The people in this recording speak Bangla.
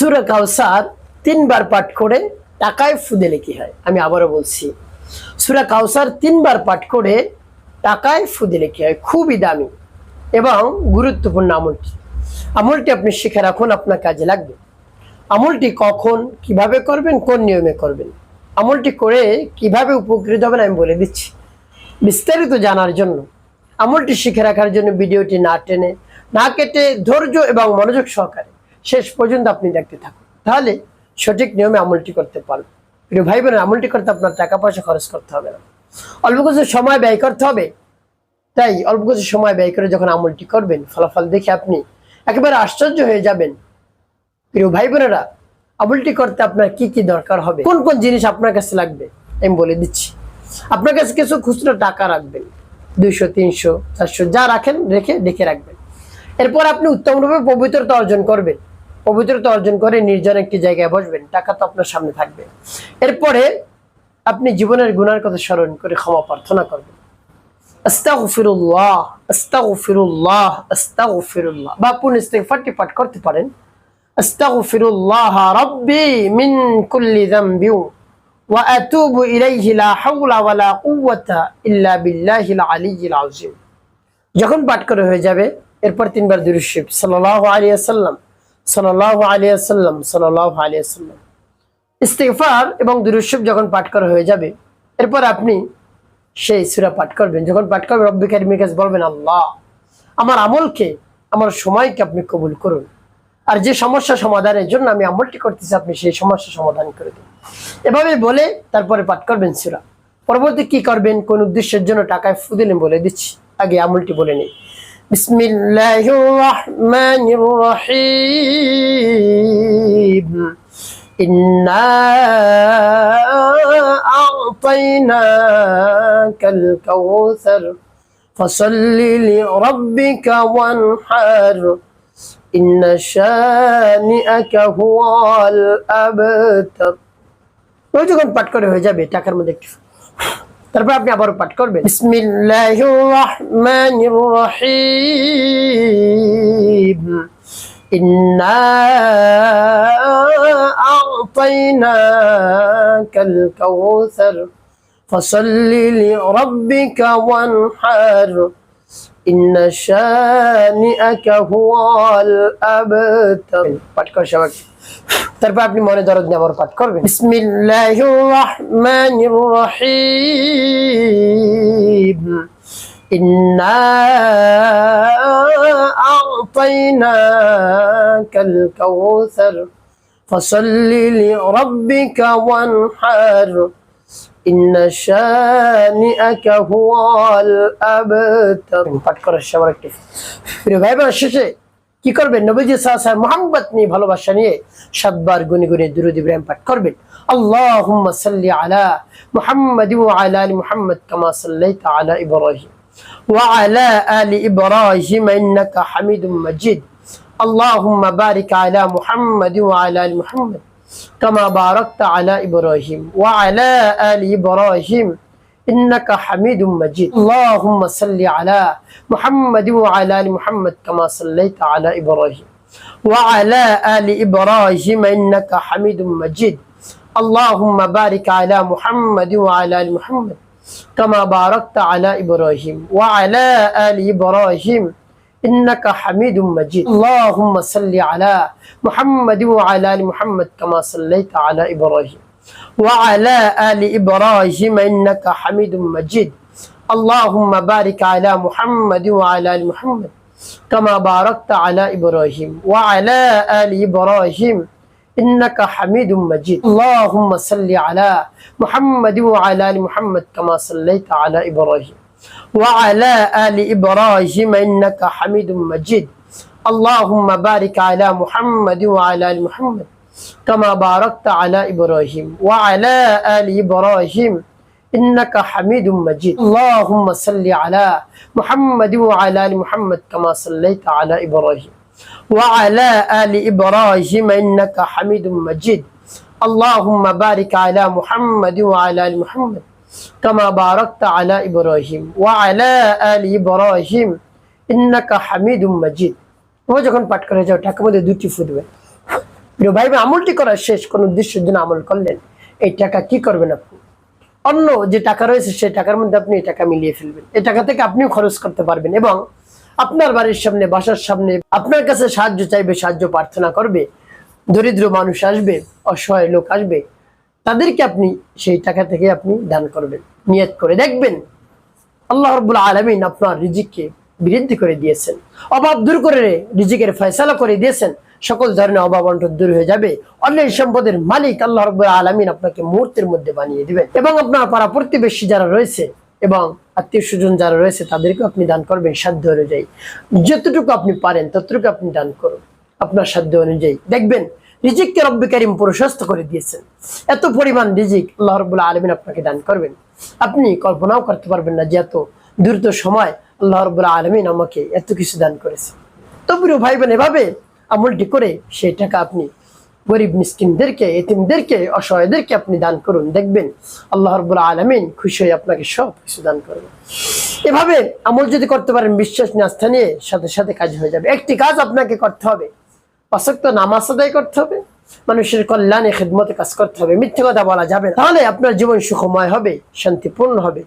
সূরা কাউসার 3 বার পাঠ করে টাকায় ফু দিলে কি হয়? আমি আবারও বলছি, সূরা কাউসার 3 বার পাঠ করে টাকায় ফু দিলে কি হয়? খুবই দামি এবং গুরুত্বপূর্ণ আমলটি আপনি শিখে রাখুন, আপনার কাজে লাগবে। আমলটি কখন কিভাবে করবেন, কোন নিয়মে করবেন, আমলটি করে কিভাবে উপকৃত হবেন আমি বলে দিচ্ছি। বিস্তারিত জানার জন্য, আমলটি শিখে রাখার জন্য ভিডিওটি না টেনে না কেটে ধৈর্য এবং মনোযোগ সহকারে শেষ পর্যন্ত আপনি দেখতে থাকুন, তাহলে সঠিক নিয়মে আমলটি করতে পারবেন। প্রিয় ভাই বোনের, আমলটি করতে আপনার টাকা পয়সা খরচ করতে হবে না, অল্প কিছু সময় ব্যয় করতে হবে। তাই অল্প কিছু সময় ব্যয় করে যখন আমলটি করবেন, ফলাফল দেখে আপনি একেবারে আশ্চর্য হয়ে যাবেন। প্রিয় ভাই বোনেরা, আমলটি করতে আপনার কি কি দরকার হবে, কোন কোন জিনিস আপনার কাছে লাগবে আমি বলে দিচ্ছি। আপনার কাছে কিছু খুচরো টাকা রাখবেন, 200, 300, 400 যা রাখেন রেখে রাখবেন। এরপর আপনি উত্তমরূপে পবিত্রতা অর্জন করবেন। পবিত্রতা অর্জন করে নির্জন একটি জায়গায় বসবেন, টাকা তো আপনার সামনে থাকবে। এরপরে আপনি জীবনের গুনার কথা স্মরণ করে ক্ষমা প্রার্থনা করবেন। আস্তাগফিরুল্লাহ, আস্তাগফিরুল্লাহ, আস্তাগফিরুল্লাহ বা আপনি ইস্তিগফারটি পাঠ করতে পারেন। আস্তাগফিরুল্লাহ রাব্বি মিন কুল্লি যামবি ওয়া আতুবু ইলাইহি লা হাওলা ওয়া লা কুওয়াতা ইল্লা বিল্লাহিল আলিয়্যিল আযীম। যখন পাঠ করে হয়ে যাবে, এরপর 3 বার দুরূদ শরীফ সাল্লাল্লাহু আলাইহি ওয়াসাল্লাম, সাল্লাল্লাহু আলাইহি ওয়াসাল্লাম, সাল্লাল্লাহু আলাইহি ওয়াসাল্লাম। ইস্তিগফার এবং দুরূদ শরীফ যখন পাঠ করা হয়ে যাবে, এরপর আপনি সেই সূরা পাঠ করবেন। যখন পাঠ করবেন, রব্বি কারীমের কাছে বলবেন, আল্লাহ আমার আমলকে, আমার সময়কে আপনি কবুল করুন, আর যে সমস্যা সমাধানের জন্য আমি আমলটি করতেছি আপনি সেই সমস্যা সমাধান করে দিন। এভাবে বলে তারপরে পাঠ করবেন সূরা। পরবর্তী কি করবেন, কোন উদ্দেশ্যের জন্য টাকায় ফু দিলেন বলে দিচ্ছি, আগে আমলটি বলে নেই। বিসমিল্লাহির রাহমানির রহিম। ইন্না আ'তাইনাকাল কাউসার ফাসাল্লি লিরাব্বিকা ওয়ানহার ইন্না শানিআকা হুয়াল আবতার। যখন পাঠ করে হয়ে যাবে, টাকার মধ্যে একটু, তারপর আপনি আবারও পাঠ করবেন বিসমিল্লাহির রাহমানির রহিম। ইন্না আ'তাইনাকাল কাউসার ফাসাল্লি লিরাব্বিকা ওয়ানহার ইন্না শানিআকা হুয়াল আবতার। পাঠ করে সবাই। তারপর আপনি মনে দরদ নিয়ে আবার পাঠ করবেন বিসমিল্লাহির রাহমানির রহিম। ইন্না আ'তাইনাকাল কাউসার ফাসাল্লি লিরাব্বিকা ওয়ানহার ইন্না শানিআকা হুয়াল আবতার। পাঠ করার সময় একটু প্রিয় ভাই বোন, শেষে কি করবেন, নবীজি সাল্লাল্লাহু আলাইহি ওয়াসাল্লাম মুহাব্বত নিয়ে, ভালোবাসা নিয়ে 7 বার গুনে গুনে দুরূদ ইব্রাহিম পাঠ করবেন। আল্লাহুম্মা সাল্লি আলা মুহাম্মাদি ওয়া আলা আলি মুহাম্মাদ কামা সাল্লাইতা আলা ইব্রাহিম ওয়া আলা আলি ইব্রাহিম ইন্নাকা হামিদুম মাজিদ। আল্লাহুম্মা বারিক আলা মুহাম্মাদি ওয়া আলা আলি মুহাম্মাদ কামা বারাকতা আলা ইব্রাহিম ওয়া আলা আলি ইব্রাহিম ইন্নাকা হামিদুম মাজিদ। আল্লাহুম্মা সাল্লি আলা মুহাম্মাদি ওয়া আলা আলি মুহাম্মাদ কামা সাল্লাইতা আলা ইব্রাহিম ওয়া আলা আলি ইব্রাহিম ইন্নাকা হামিদুম মাজিদ। আল্লাহুম্মা বারিক আলা মুহাম্মাদি ওয়া আলা আলি মুহাম্মাদ কামা বারাকতা আলা ইব্রাহিম ওয়া আলা আলি ইব্রাহিম ইন্নাকা হামিদুম মাজিদ। আল্লাহুম্মা সাল্লি আলা মুহাম্মাদি ওয়া আলা আলি মুহাম্মাদ কামা সাল্লাইতা আলা ইব্রাহিম ওয়া আলা আলি ইব্রাহিম ইন্নাকা হামিদুম মাজিদ। আল্লাহুম্মা বারিক আলা মুহাম্মাদি ওয়া আলা আলি মুহাম্মাদ কামা বারাকতা আলা ইব্রাহিম ওয়া আলা আলি ইব্রাহিম ইন্নাকা হামিদুম মাজিদ। আল্লাহুম্মা সাল্লি আলা মুহাম্মাদি ওয়া আলা আলি মুহাম্মাদ কামা সাল্লাইতা আলা ইব্রাহিম ওয়া আলা আলি ইব্রাহিম ইন্নাকা হামিদুম মাজিদ। আল্লাহুম্মা বারিক আলা মুহাম্মাদি ওয়া আলা আলি মুহাম্মাদ কামা বারাকতা আলা ইব্রাহিম ওয়া আলা আলি ইব্রাহিম ইন্নাকা হামিদুম মাজিদ। আল্লাহুম্মা সাল্লি আলা মুহাম্মাদি ওয়া আলা আলি মুহাম্মাদ কামা সাল্লাইতা আলা ইব্রাহিম ওয়া আলা আলি ইব্রাহিম ইন্নাকা হামিদুম মাজিদ। আল্লাহুম্মা বারিক আলা মুহাম্মাদি ওয়া আলা আলি মুহাম্মাদ কামা বারাকতা আলা ইব্রাহিম ওয়া আলা আলি ইব্রাহিম ইন্নাকা হামিদুম মাজিদ। ও যখন পাঠ করে যাও, টাকার মধ্যে 2টি ফু দিবেন। প্রিয় ভাই, আমলটি করার শেষ কোন উদ্দেশ্যের জন্য আমল করলেন, এই টাকা কি করবেন আপনি? অন্য যে টাকা রয়েছে সেই টাকার মধ্যে আপনি এই টাকা মিলিয়ে ফেলবেন। এই টাকা থেকে আপনিও খরচ করতে পারবেন এবং আপনার বাড়ির সামনে, বাসার সামনে আপনার কাছে সাহায্য চাইবে, সাহায্য প্রার্থনা করবে, দরিদ্র মানুষ আসবে, অসহায় লোক আসবে, তাদেরকে আপনি সেই টাকা থেকে আপনি দান করবেন। নিয়ত করে দেখবেন আল্লাহ রাব্বুল আলামিন আপনার রিজিককে বৃদ্ধি করে দিয়েছেন, অভাব দূর করে রিজিকের ফয়সালা করে দিয়েছেন, সকল ধরনের অভাব অনটন দূর হয়ে যাবে। অন্যের সম্পদের মালিক আল্লাহ রাব্বুল আলামিন আপনাকে মুহূর্তের মধ্যে বানিয়ে দিবেন এবং আপনার পাড়া প্রতিবেশী যারা রয়েছে এবং আত্মীয় স্বজন যারা রয়েছে তাদেরকে আপনি দান করবেন সাধ্য অনুযায়ী। যতটুকু আপনি পারেন ততটুকু আপনি দান করুন আপনার সাধ্য অনুযায়ী। দেখবেন রিজিককে রব্বে কারীম প্রশস্ত করে দিয়েছেন। এত পরিমাণ রিজিক আল্লাহ রাব্বুল আলামিন আপনাকে দান করবেন, আপনি কল্পনাও করতে পারবেন না যে এত দ্রুত সময় আল্লাহ রাব্বুল আলামিন আমাকে এত কিছু দান করেছে। তো প্রিয় ভাই বোন, এভাবে আমলটি করে সেই টাকা আপনি গরিব মিসকিনদেরকে, এতিমদেরকে, অসহায়দেরকে আপনি দান করুন। দেখবেন আল্লাহ রাব্বুল আলামিন খুশি হয়ে আপনাকে সব কিছু দান করবেন। এভাবে আমল যদি করতে পারেন, বিশ্বাস নিয়ে, আস্থা নিয়ে, সাথে সাথে কাজ হয়ে যাবে। একটি কাজ আপনাকে করতে হবে, 5 ওয়াক্ত নামাজ আদায় করতে হবে, মানুষের কল্যাণে, খিদমতে কাজ করতে হবে, মিথ্যে কথা বলা যাবে না। তাহলে আপনার জীবন সুখময় হবে, শান্তিপূর্ণ হবে।